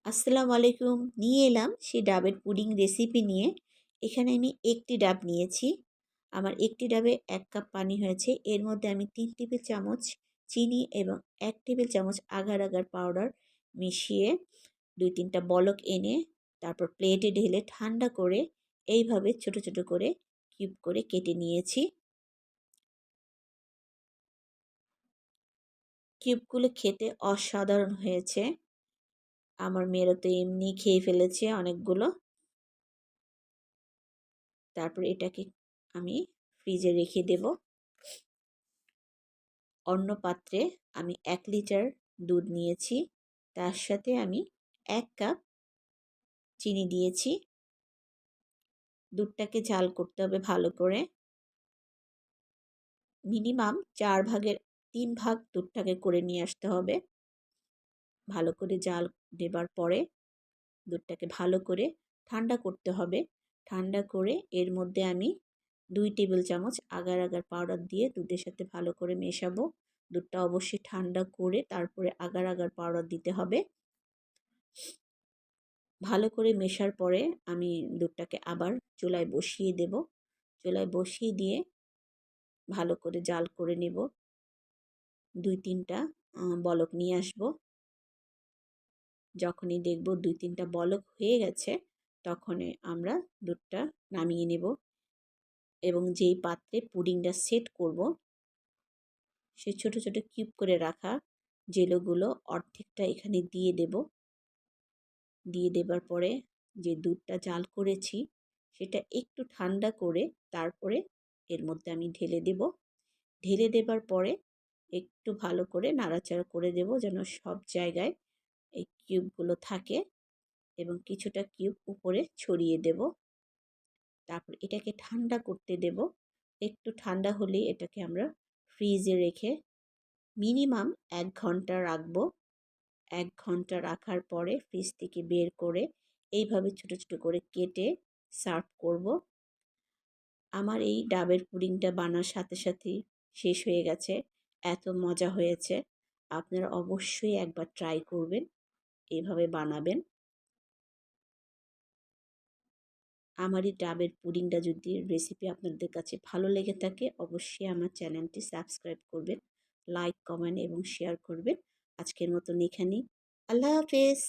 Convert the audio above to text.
আসসালামু আলাইকুম। নিয়ে এলাম সেই ডাবের পুডিং রেসিপি নিয়ে। এখানে আমি ১টি ডাব নিয়েছি। আমার ১টি ডাবে ১ কাপ পানি হয়েছে। এর মধ্যে আমি ৩ টেবিল চামচ চিনি এবং ১ টেবিল চামচ আগার আগার পাউডার মিশিয়ে ২-৩ টা বলক এনে তারপর প্লেটে ঢেলে ঠান্ডা করে এইভাবে ছোট, ছোট করে কিউব করে কেটে নিয়েছি। কিউবগুলো খেতে অসাধারণ হয়েছে। আমার মেয়েরা তো এমনি খেয়ে ফেলেছে অনেকগুলো। তারপর এটাকে আমি ফ্রিজে রেখে দেব। অন্য পাত্রে আমি ১ লিটার দুধ নিয়েছি। তার সাথে আমি ১ কাপ চিনি দিয়েছি। দুধটাকে জাল করতে হবে ভালো করে। মিনিমাম ৪ ভাগের ৩ ভাগ দুধটাকে করে নিয়ে আসতে হবে। ভালো করে জাল দেবার পরে দুধটাকে ভালো করে ঠান্ডা করতে হবে। ঠান্ডা করে এর মধ্যে আমি ২ টেবিল চামচ আগার আগার পাউডার দিয়ে দুধের সাথে ভালো করে মেশাবো। দুধটা অবশ্যই ঠান্ডা করে তারপরে আগার আগার পাউডার দিতে হবে। ভালো করে মেশার পরে আমি দুধটাকে আবার চুলায় বসিয়ে দেব। চুলায় বসিয়ে দিয়ে ভালো করে জাল করে নেব। ২-৩ টা বলক নিয়ে আসবো। যখনই দেখব ২-৩ টা বলক হয়ে গেছে তখনই আমরা দুধটা নামিয়ে নেব এবং যেই পাত্রে পুডিংটা সেট করব সেই ছোট, ছোট কিউব করে রাখা জেলোগুলো অর্ধেকটা এখানে দিয়ে দেব। দিয়ে দেবার পরে যে দুধটা জাল করেছি সেটা একটু ঠান্ডা করে তারপরে এর মধ্যে আমি ঢেলে দেব। ঢেলে দেবার পরে একটু ভালো করে নাড়াচাড়া করে দেব যেন সব জায়গায় এই কিউবগুলো থাকে এবং কিছুটা কিউব উপরে ছড়িয়ে দেব। তারপর এটাকে ঠান্ডা করতে দেব। একটু ঠান্ডা হলেই এটাকে আমরা ফ্রিজে রেখে মিনিমাম ১ ঘন্টা রাখবো। ১ ঘন্টা রাখার পরে ফ্রিজ থেকে বের করে এইভাবে ছোট, ছোট করে কেটে সার্ভ করব। আমার এই ডাবের পুডিংটা বানার সাথে সাথেই শেষ হয়ে গেছে। এত মজা হয়েছে। আপনারা অবশ্যই একবার ট্রাই করবেন। এভাবে বানাবেন। আমার এই ডাবের পুডিংটা যদি রেসিপি আপনাদের কাছে ভালো লেগে থাকে অবশ্যই আমার চ্যানেলটি সাবস্ক্রাইব করবেন, লাইক, কমেন্ট এবং শেয়ার করবেন। আজকের মতন এখানেই। আল্লাহ হাফেজ।